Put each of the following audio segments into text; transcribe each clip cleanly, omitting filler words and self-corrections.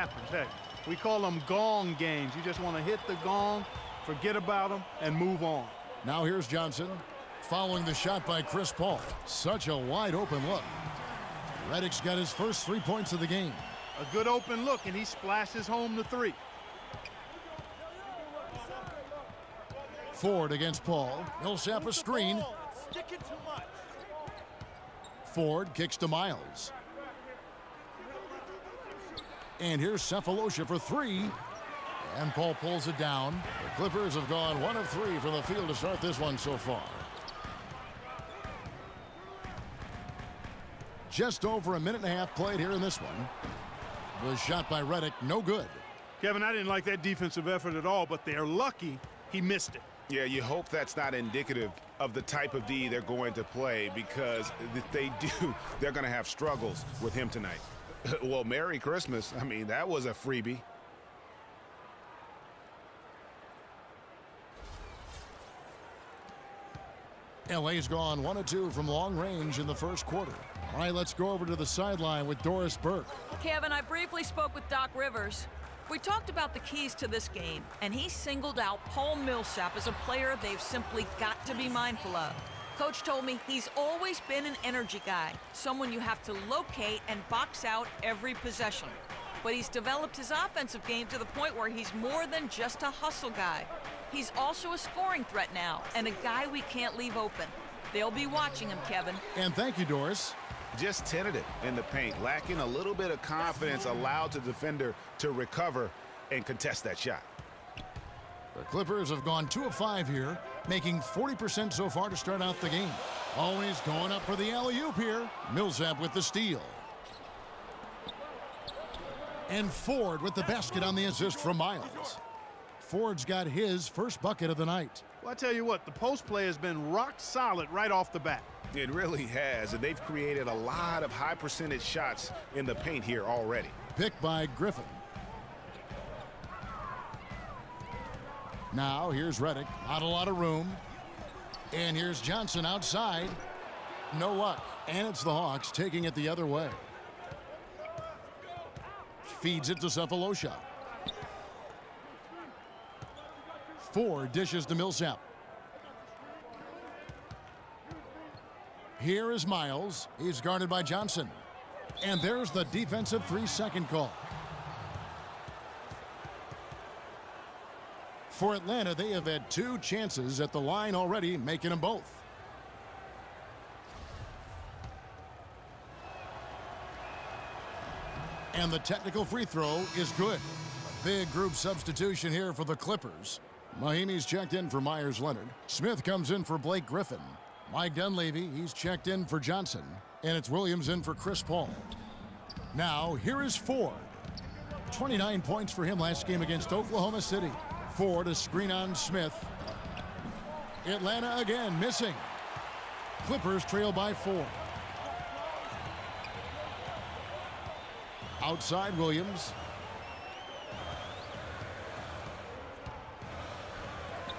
happens. Hey, we call them gong games. You just want to hit the gong, forget about them, and move on. Now here's Johnson, following the shot by Chris Paul. Such a wide open look. Redick's got his first 3 points of the game. A good open look, and he splashes home the three. Ford against Paul. Millsap a screen. Sticking too much. Ford kicks to Miles. And here's Cephalosha for three. And Paul pulls it down. The Clippers have gone 1 of 3 from the field to start this one so far. Just over a minute and a half played here in this one. The shot by Redick, no good. Kevin, I didn't like that defensive effort at all, but they're lucky he missed it. Yeah, you hope that's not indicative of the type of D they're going to play, because if they do, they're going to have struggles with him tonight. Well, Merry Christmas. I mean, that was a freebie. LA's gone 1 of 2 from long range in the first quarter. All right, let's go over to the sideline with Doris Burke. Kevin, I briefly spoke with Doc Rivers. We talked about the keys to this game, and he singled out Paul Millsap as a player they've simply got to be mindful of. Coach told me he's always been an energy guy, someone you have to locate and box out every possession. But he's developed his offensive game to the point where he's more than just a hustle guy. He's also a scoring threat now, and a guy we can't leave open. They'll be watching him, Kevin. And thank you, Doris. Just tentative in the paint, lacking a little bit of confidence, allowed the defender to recover and contest that shot. The Clippers have gone 2 of 5 here, making 40% so far to start out the game. Always going up for the alley-oop here. Millsap with the steal. And Ford with the basket on the assist from Miles. Ford's got his first bucket of the night. Well, I tell you what, the post play has been rock solid right off the bat. It really has, and they've created a lot of high percentage shots in the paint here already. Picked by Griffin. Now here's Redick, not a lot of room. And here's Johnson outside. No luck, and it's the Hawks taking it the other way. Feeds it to Cephalosha. Ford dishes to Millsap. Here is Miles. He's guarded by Johnson. And there's the defensive 3-second call. For Atlanta, they have had 2 chances at the line already, making them both. And the technical free throw is good. A big group substitution here for the Clippers. Mahimi's checked in for Myers Leonard. Smith comes in for Blake Griffin. Mike Dunleavy, he's checked in for Johnson. And it's Williams in for Chris Paul. Now, here is Ford. 29 points for him last game against Oklahoma City. Ford, a screen on Smith. Atlanta again, missing. Clippers trail by 4. Outside Williams.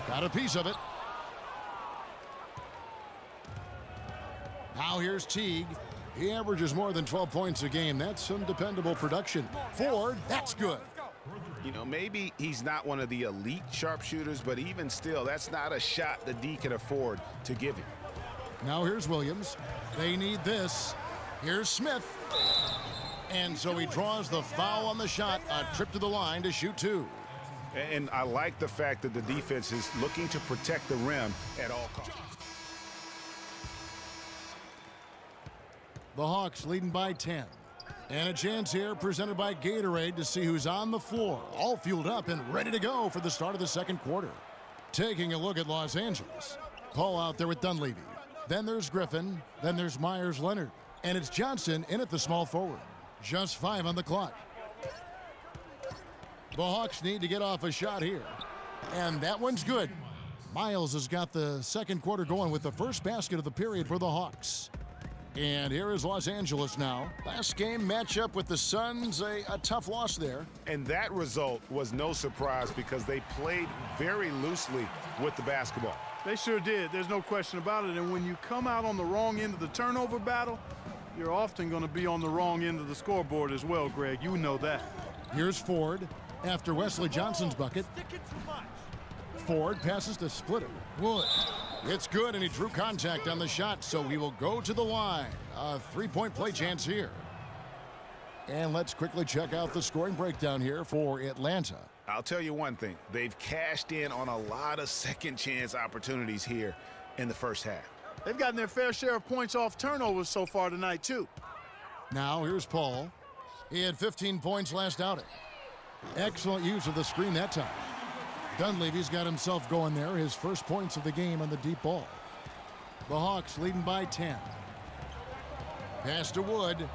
Got a piece of it. Now here's Teague. He averages more than 12 points a game. That's some dependable production. Ford, that's good. You know, maybe he's not one of the elite sharpshooters, but even still, that's not a shot the D can afford to give him. Now here's Williams. They need this. Here's Smith. And so he draws the foul on the shot. A trip to the line to shoot 2. And I like the fact that the defense is looking to protect the rim at all costs. The Hawks leading by 10. And a chance here presented by Gatorade to see who's on the floor, all fueled up and ready to go for the start of the second quarter. Taking a look at Los Angeles. Paul out there with Dunleavy. Then there's Griffin. Then there's Myers Leonard. And it's Johnson in at the small forward. Just 5 on the clock. The Hawks need to get off a shot here. And that one's good. Miles has got the second quarter going with the first basket of the period for the Hawks. And here is Los Angeles now. Last game matchup with the Suns, a tough loss there. And that result was no surprise because they played very loosely with the basketball. They sure did. There's no question about it. And when you come out on the wrong end of the turnover battle, you're often going to be on the wrong end of the scoreboard as well, Greg. You know that. Here's Ford after Wesley Johnson's bucket. Ford passes to Splitter. Wood. It's good, and he drew contact on the shot, so he will go to the line. A three-point play chance here. And let's quickly check out the scoring breakdown here for Atlanta. I'll tell you one thing. They've cashed in on a lot of second-chance opportunities here in the first half. They've gotten their fair share of points off turnovers so far tonight, too. Now here's Paul. He had 15 points last outing. Excellent use of the screen that time. Dunleavy's got himself going there, his first points of the game on the deep ball. The Hawks leading by 10. Pass to Wood.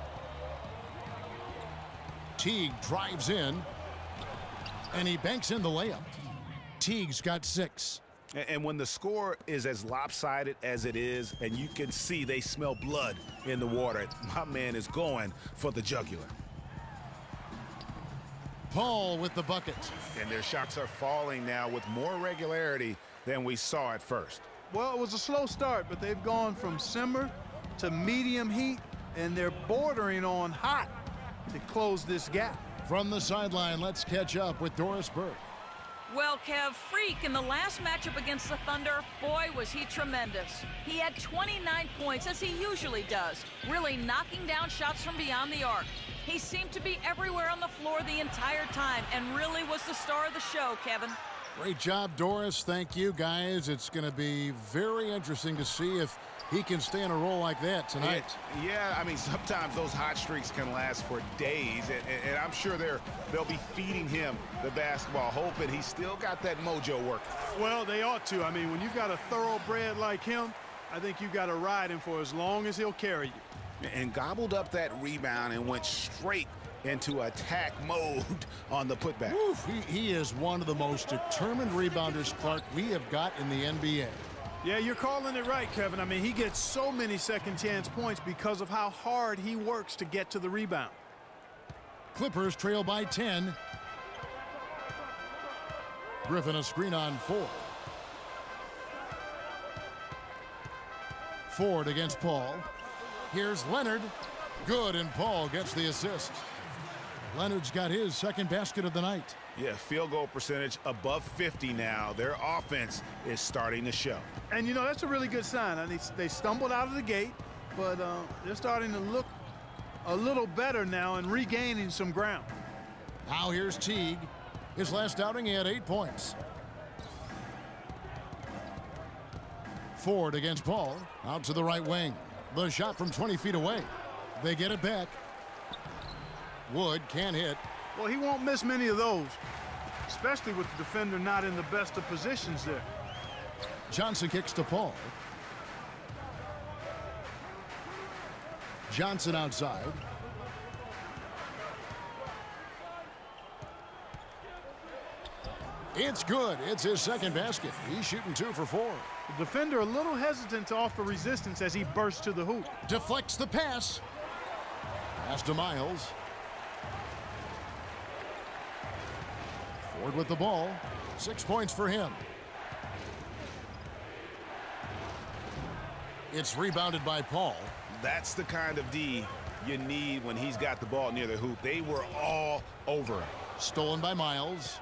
Teague drives in, and he banks in the layup. Teague's got 6. And when the score is as lopsided as it is, and you can see they smell blood in the water, my man is going for the jugular. Paul with the bucket. And their shots are falling now with more regularity than we saw at first. Well, it was a slow start, but they've gone from simmer to medium heat, and they're bordering on hot to close this gap. From the sideline, let's catch up with Doris Burke. Well, Kev, Freak in the last matchup against the Thunder, boy, was he tremendous. He had 29 points, as he usually does, really knocking down shots from beyond the arc. He seemed to be everywhere on the floor the entire time and really was the star of the show, Kevin. Great job, Doris. Thank you, guys. It's going to be very interesting to see if he can stay in a role like that tonight. Yeah, I mean, sometimes those hot streaks can last for days, and I'm sure they'll be feeding him the basketball, hoping he's still got that mojo working. Well, they ought to. I mean, when you've got a thoroughbred like him, I think you've got to ride him for as long as he'll carry you. And gobbled up that rebound and went straight into attack mode on the putback. Oof, he is one of the most determined rebounders, Clark, we have got in the NBA. Yeah, you're calling it right, Kevin. I mean, he gets so many second-chance points because of how hard he works to get to the rebound. Clippers trail by 10. Griffin a screen on Ford. Ford against Paul. Here's Leonard. Good, and Paul gets the assist. Leonard's got his second basket of the night. Yeah, field goal percentage above 50 now. Their offense is starting to show. And, you know, that's a really good sign. I mean, they stumbled out of the gate, but they're starting to look a little better now and regaining some ground. Now here's Teague. His last outing, he had 8 points. Ford against Paul. Out to the right wing. The shot from 20 feet away. They get it back. Wood can't hit. Well, he won't miss many of those, especially with the defender not in the best of positions there. Johnson kicks to Paul. Johnson outside. It's good. It's his second basket. He's shooting 2 for 4. The defender a little hesitant to offer resistance as he bursts to the hoop. Deflects the pass. Pass to Miles. Ford with the ball. 6 points for him. It's rebounded by Paul. That's the kind of D you need when he's got the ball near the hoop. They were all over him. Stolen by Miles.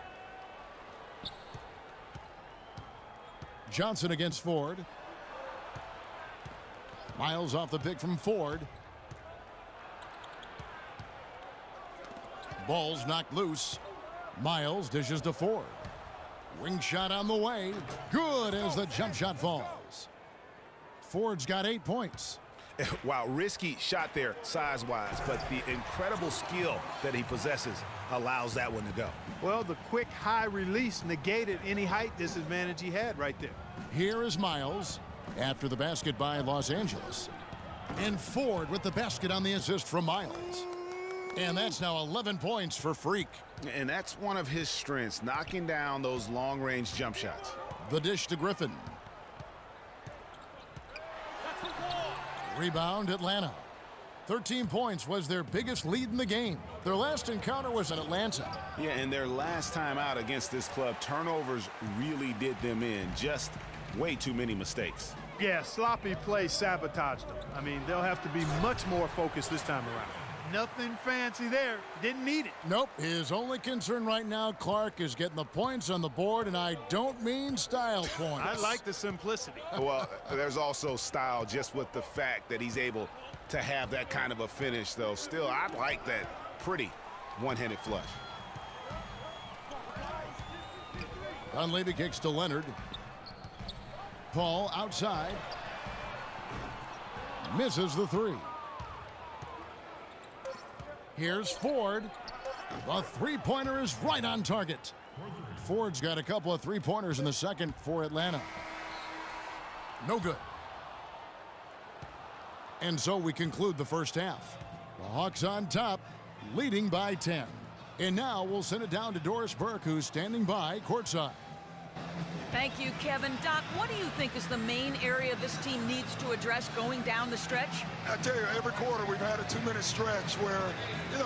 Johnson against Ford. Miles off the pick from Ford. Ball's knocked loose. Miles dishes to Ford. Wing shot on the way. Good as the jump shot falls. Ford's got 8 points. Wow, risky shot there size-wise, but the incredible skill that he possesses allows that one to go. Well, the quick high release negated any height disadvantage he had right there. Here is Miles after the basket by Los Angeles. And Ford with the basket on the assist from Miles. And that's now 11 points for Freak. And that's one of his strengths, knocking down those long-range jump shots. The dish to Griffin. Rebound Atlanta. 13 points was their biggest lead in the game. Their last encounter was in Atlanta. Yeah, and their last time out against this club, turnovers really did them in. Just way too many mistakes. Yeah, sloppy play sabotaged them. I mean, they'll have to be much more focused this time around. Nothing fancy there. Didn't need it. Nope. His only concern right now, Clark, is getting the points on the board, and I don't mean style points. I like the simplicity. Well, there's also style just with the fact that he's able to have that kind of a finish, though. Still, I like that pretty one-handed flush. Dunleavy kicks to Leonard. Paul outside. Misses the three. Here's Ford. The three-pointer is right on target. Ford's got a couple of three-pointers in the second for Atlanta. No good. And so we conclude the first half. The Hawks on top, leading by 10. And now we'll send it down to Doris Burke, who's standing by courtside. Thank you, Kevin. Doc, what do you think is the main area this team needs to address going down the stretch? I tell you, every quarter we've had a 2-minute stretch where,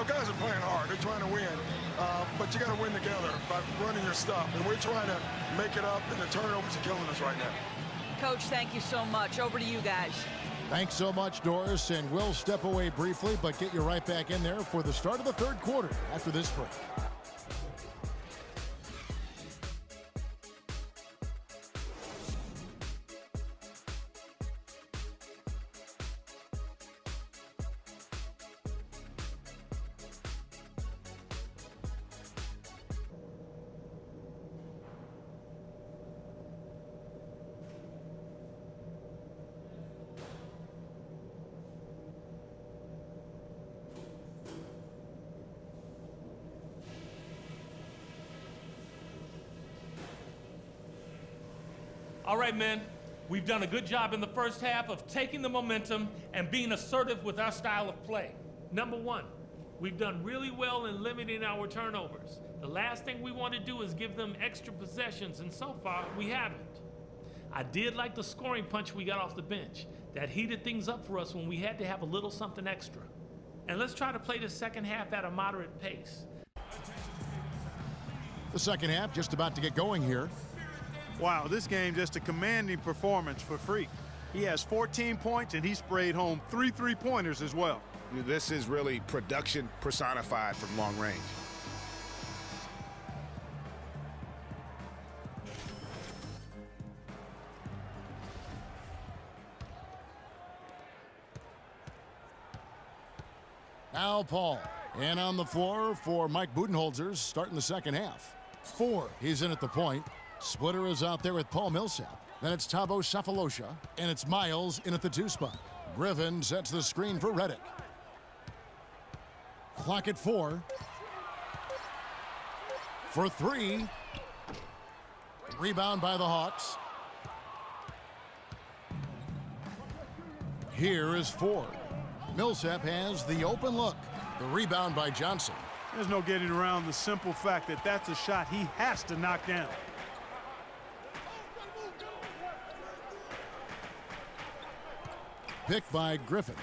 guys are playing hard. They're trying to win. But you got to win together by running your stuff. And we're trying to make it up, and the turnovers are killing us right now. Coach, thank you so much. Over to you guys. Thanks so much, Doris, and we'll step away briefly, but get you right back in there for the start of the third quarter after this break. All right, men, we've done a good job in the first half of taking the momentum and being assertive with our style of play. Number one, we've done really well in limiting our turnovers. The last thing we want to do is give them extra possessions, and so far, we haven't. I did like the scoring punch we got off the bench. That heated things up for us when we had to have a little something extra. And let's try to play the second half at a moderate pace. The second half just about to get going here. Wow, this game just a commanding performance for Freak. He has 14 points, and he sprayed home 3 three-pointers as well. This is really production personified from long range. Now Paul. And on the floor for Mike Budenholzer starting the second half. Ford, he's in at the point. Splitter is out there with Paul Millsap. Then it's Thabo Sefolosha, and it's Miles in at the 2 spot. Griffin sets the screen for Redick. Clock at 4. For 3. Rebound by the Hawks. Here is Ford. Millsap has the open look. The rebound by Johnson. There's no getting around the simple fact that that's a shot he has to knock down. Picked by Griffin.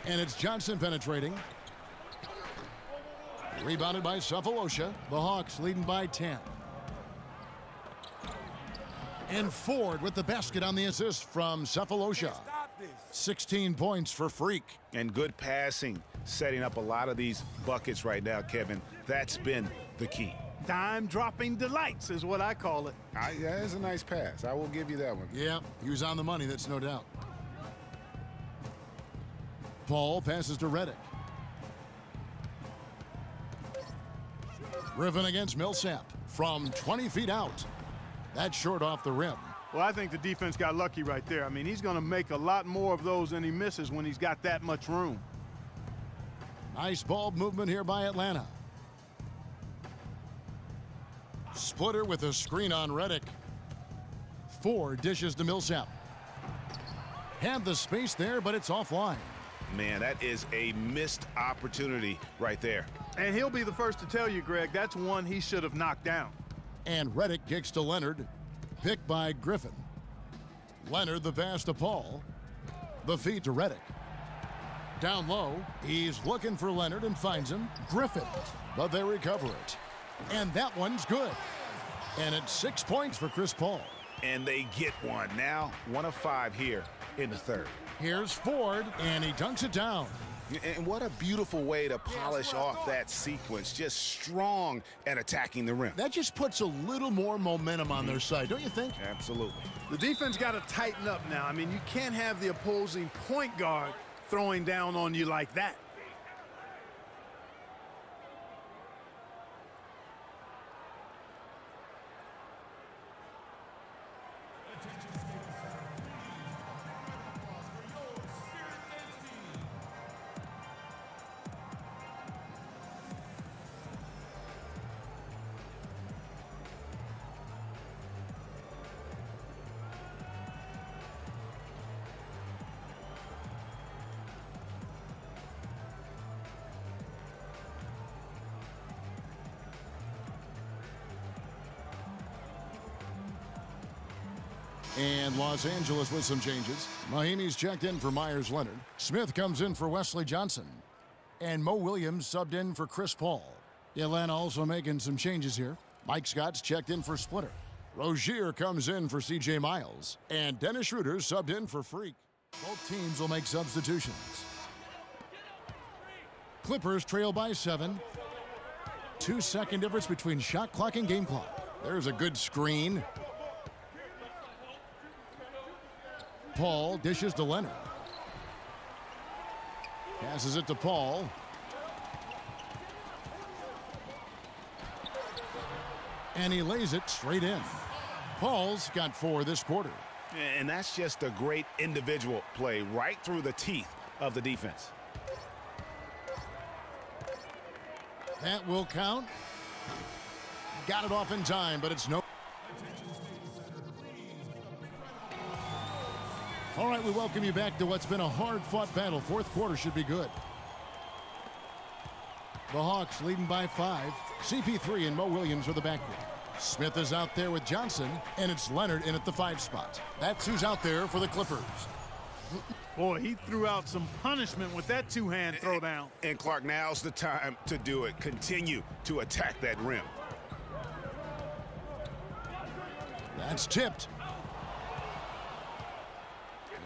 And it's Johnson penetrating. Rebounded by Sefolosha. The Hawks leading by 10. And Ford with the basket on the assist from Sefolosha. 16 points for Freak. And good passing, setting up a lot of these buckets right now, Kevin. That's been the key. Dime-dropping delights is what I call it. Yeah, that's a nice pass. I will give you that one. Yeah, he was on the money, that's no doubt. Paul passes to Redick. Griffin against Millsap from 20 feet out. That's short off the rim. Well, I think the defense got lucky right there. I mean, he's going to make a lot more of those than he misses when he's got that much room. Nice ball movement here by Atlanta. Splitter with a screen on Redick. Ford dishes to Millsap. Had the space there, but it's offline. Man, that is a missed opportunity right there. And he'll be the first to tell you, Greg, that's one he should have knocked down. And Redick kicks to Leonard. Picked by Griffin. Leonard the pass to Paul. The feed to Redick. Down low, he's looking for Leonard and finds him. Griffin, but they recover it. And that one's good. And it's 6 points for Chris Paul. And they get one. Now 1 of 5 here in the third. Here's Ford, and he dunks it down. And what a beautiful way to polish off that sequence. Just strong at attacking the rim. That just puts a little more momentum on their side, don't you think? Absolutely. The defense got to tighten up now. I mean, you can't have the opposing point guard throwing down on you like that. And Los Angeles with some changes. Mahimi's checked in for Myers Leonard. Smith comes in for Wesley Johnson. And Mo Williams subbed in for Chris Paul. Atlanta also making some changes here. Mike Scott's checked in for Splitter. Rozier comes in for C.J. Miles. And Dennis Schroeder subbed in for Freak. Both teams will make substitutions. Clippers trail by 7. 2-second difference between shot clock and game clock. There's a good screen. Paul dishes to Leonard. Passes it to Paul. And he lays it straight in. Paul's got 4 this quarter. And that's just a great individual play right through the teeth of the defense. That will count. Got it off in time, but it's no. All right, we welcome you back to what's been a hard-fought battle. Fourth quarter should be good. The Hawks leading by 5. CP3 and Mo Williams for the backcourt. Smith is out there with Johnson, and it's Leonard in at the 5 spot. That's who's out there for the Clippers. Boy, he threw out some punishment with that two-hand throwdown. And Clark, now's the time to do it. Continue to attack that rim. That's tipped.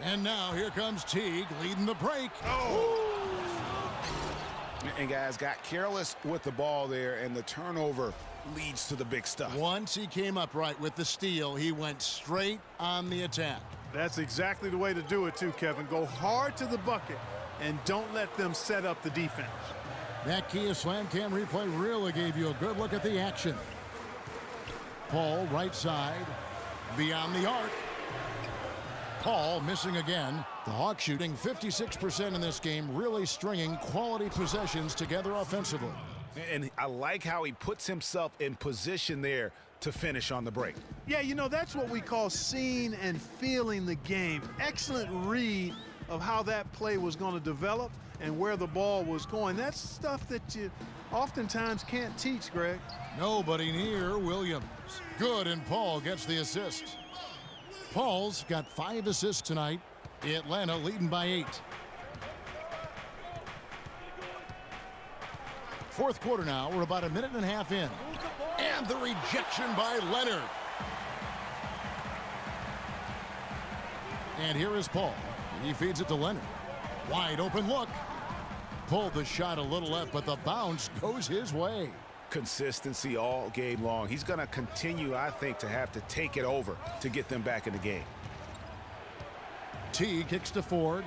And now here comes Teague leading the break. Oh! And guys got careless with the ball there, and the turnover leads to the big stuff. Once he came up right with the steal, he went straight on the attack. That's exactly the way to do it too, Kevin. Go hard to the bucket and don't let them set up the defense. That Kia Slam Cam replay really gave you a good look at the action. Paul right side, beyond the arc. Paul missing again. The Hawks shooting 56% in this game, really stringing quality possessions together offensively. And I like how he puts himself in position there to finish on the break. Yeah, you know, that's what we call seeing and feeling the game. Excellent read of how that play was going to develop and where the ball was going. That's stuff that you oftentimes can't teach, Greg. Nobody near Williams. Good, and Paul gets the assist. Paul's got 5 assists tonight. Atlanta leading by 8. Fourth quarter now. We're about a minute and a half in. And the rejection by Leonard. And here is Paul. He feeds it to Leonard. Wide open look. Pulled the shot a little left, but the bounce goes his way. Consistency all game long. He's going to continue, I think, to have to take it over to get them back in the game. T kicks to Ford.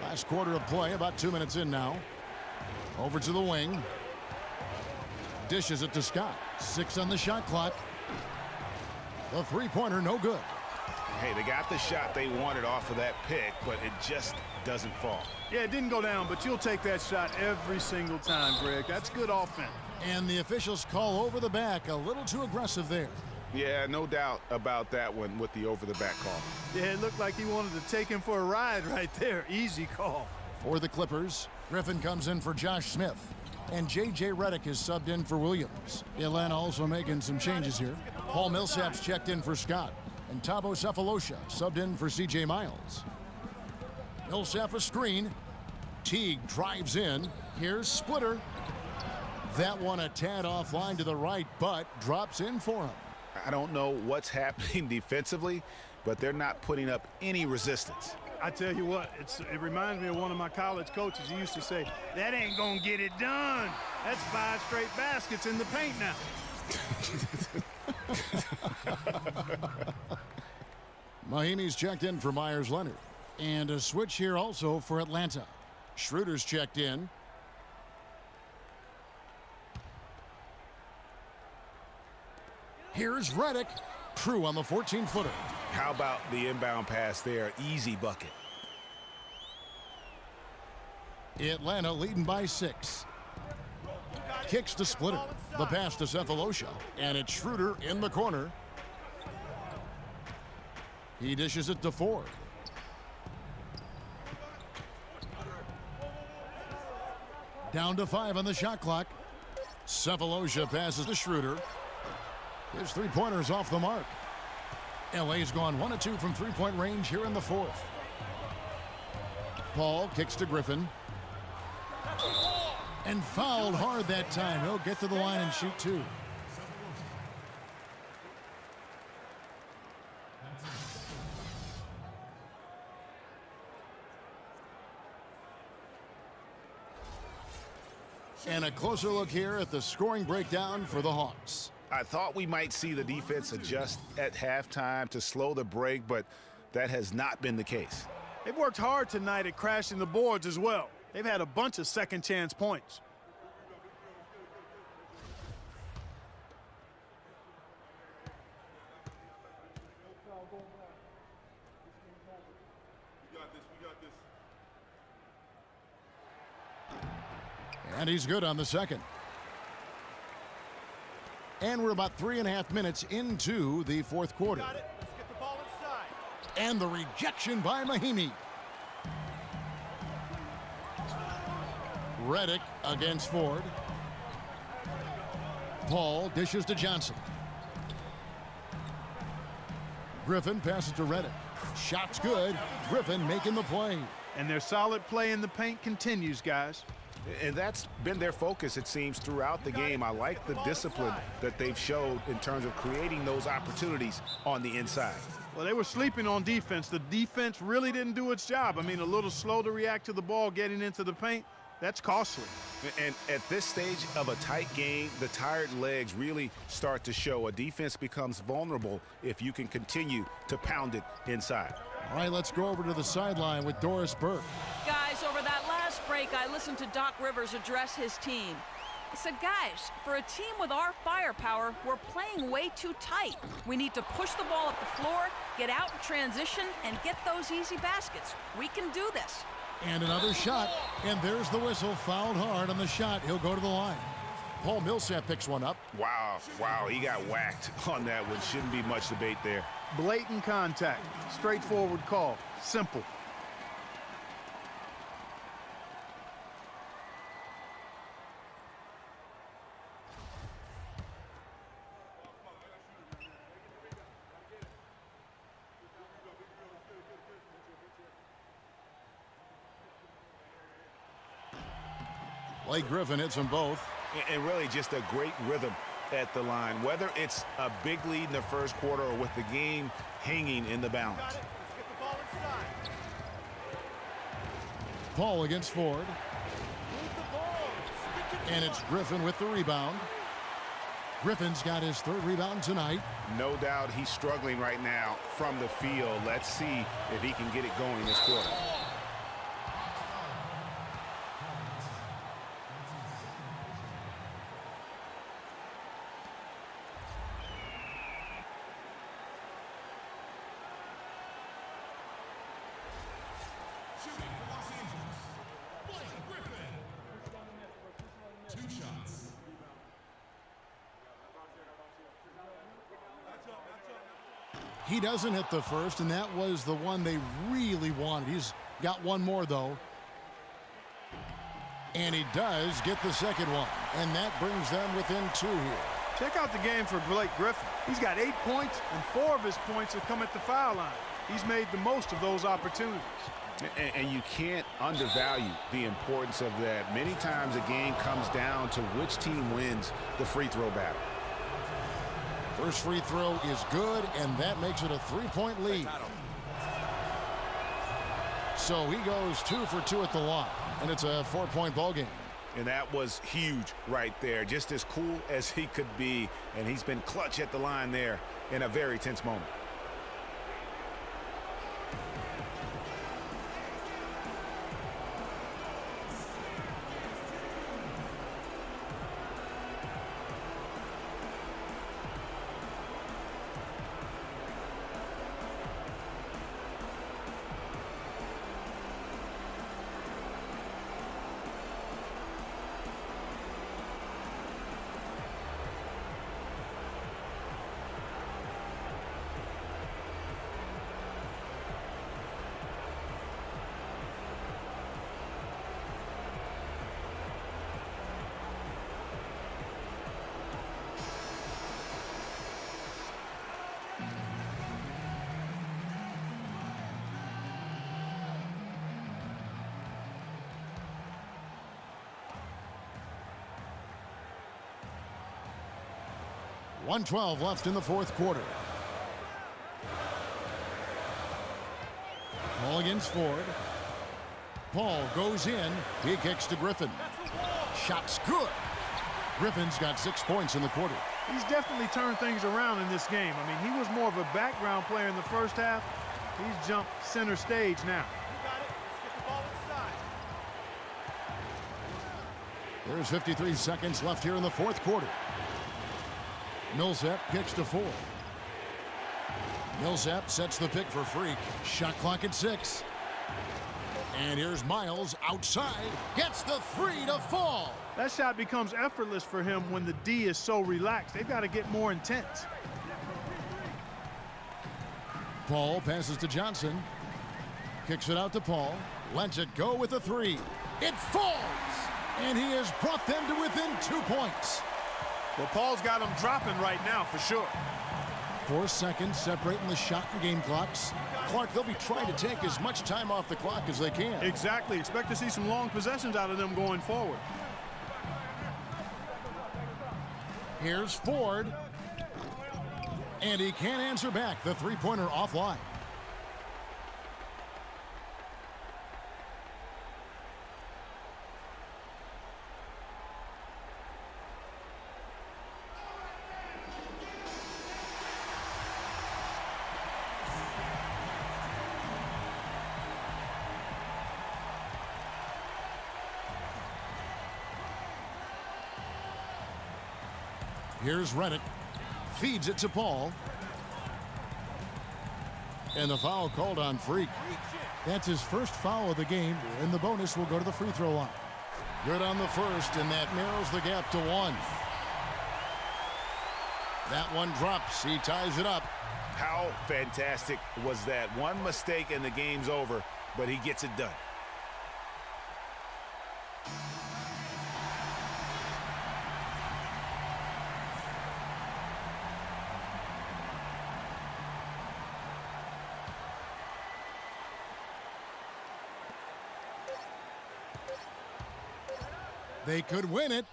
Last quarter of play, about 2 minutes in now. Over to the wing. Dishes it to Scott. 6 on the shot clock. The three-pointer, no good. Hey, they got the shot they wanted off of that pick, but it just doesn't fall. Yeah, it didn't go down, but you'll take that shot every single time, Greg. That's good offense. And the officials call over the back. A little too aggressive there. Yeah, no doubt about that one with the over-the-back call. Yeah, it looked like he wanted to take him for a ride right there. Easy call. For the Clippers, Griffin comes in for Josh Smith. And J.J. Redick is subbed in for Williams. Atlanta also making some changes here. Paul Millsap's checked in for Scott. And Thabo Sefolosha subbed in for C.J. Miles. Millsap a screen. Teague drives in. Here's Splitter. That one a tad offline to the right, but drops in for him. I don't know what's happening defensively, but they're not putting up any resistance. I tell you what, it reminds me of one of my college coaches. He used to say, that ain't gonna get it done. That's 5 straight baskets in the paint now. Mahimi's checked in for Myers Leonard. And a switch here also for Atlanta. Schroeder's checked in. Here's Redick. True on the 14-footer. How about the inbound pass there? Easy bucket. Atlanta leading by 6. Kicks to Splitter. The pass to Cephalosha. And it's Schroeder in the corner. He dishes it to Ford. Down to 5 on the shot clock. Cephalosha passes to Schroeder. His three-pointer's off the mark. LA's gone 1 of 2 from three-point range here in the 4th. Paul kicks to Griffin. And fouled hard that time. He'll get to the line and shoot 2. And a closer look here at the scoring breakdown for the Hawks. I thought we might see the defense adjust at halftime to slow the break, but that has not been the case. They've worked hard tonight at crashing the boards as well. They've had a bunch of second chance points. And he's good on the second. And we're about 3.5 minutes into the 4th quarter. Got it. Let's get the ball inside. And the rejection by Mahimi. Redick against Ford. Paul dishes to Johnson. Griffin passes to Redick. Shot's good. Griffin making the play. And their solid play in the paint continues, guys. And that's been their focus, it seems, throughout the game. I like the discipline that they've showed in terms of creating those opportunities on the inside. Well, they were sleeping on defense. The defense really didn't do its job. I mean, a little slow to react to the ball getting into the paint. That's costly. And at this stage of a tight game, the tired legs really start to show. A defense becomes vulnerable if you can continue to pound it inside. All right, let's go over to the sideline with Doris Burke. Guys, over that last break, I listened to Doc Rivers address his team. He said, guys, for a team with our firepower, we're playing way too tight. We need to push the ball up the floor, get out in transition, and get those easy baskets. We can do this. And another shot, and there's the whistle. Fouled hard on the shot. He'll go to the line. Paul Millsap picks one up. Wow, he got whacked on that one. Shouldn't be much debate there. Blatant contact. Straightforward call. Simple. Blake Griffin hits them both. And really just a great rhythm at the line, whether it's a big lead in the first quarter or with the game hanging in the balance. Got it. Let's get the ball inside. Paul against Ford. Move the ball. Stick it to And it's Griffin with the rebound. Griffin's got his 3rd rebound tonight. No doubt he's struggling right now from the field. Let's see if he can get it going this quarter. He doesn't hit the first, and that was the one they really wanted. He's got one more, though. And he does get the second one, and that brings them within 2 here. Check out the game for Blake Griffin. He's got 8 points, and 4 of his points have come at the foul line. He's made the most of those opportunities. And you can't undervalue the importance of that. Many times a game comes down to which team wins the free throw battle. First free throw is good, and that makes it a 3-point lead. So he goes 2 for 2 at the line, and it's a 4-point ball game. And that was huge right there. Just as cool as he could be. And he's been clutch at the line there in a very tense moment. .112 left in the fourth quarter. Paul against Ford. Paul goes in. He kicks to Griffin. Shot's good. Griffin's got 6 points in the quarter. He's definitely turned things around in this game. I mean, he was more of a background player in the first half. He's jumped center stage now. You got it. Let's get the ball inside. There's 53 seconds left here in the fourth quarter. Millsap kicks to Ford. Millsap sets the pick for Freak. Shot clock at 6. And here's Miles outside. Gets the 3 to fall. That shot becomes effortless for him when the D is so relaxed. They've got to get more intense. Paul passes to Johnson. Kicks it out to Paul. Lets it go with a 3. It falls. And he has brought them to within 2 points. Well, Paul's got them dropping right now for sure. 4 seconds separating the shot and game clocks. Clark, they'll be trying to take as much time off the clock as they can. Exactly. Expect to see some long possessions out of them going forward. Here's Ford. And he can't answer back. The three-pointer offline. Here's Reddick. Feeds it to Paul. And the foul called on Freak. That's his first foul of the game, and the bonus will go to the free throw line. Good on the first, and that narrows the gap to 1. That one drops. He ties it up. How fantastic was that? One mistake and the game's over, but he gets it done. They could win it.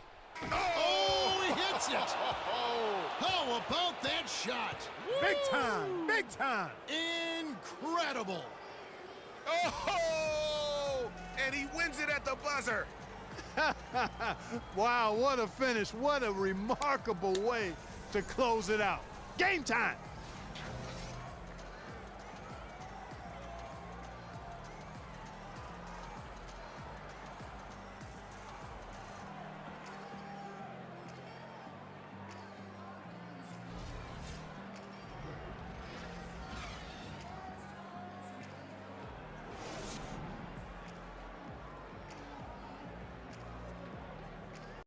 Oh, he hits it. How about that shot? Big time, big time. Incredible. Oh, and he wins it at the buzzer. Wow, what a finish. What a remarkable way to close it out. Game time.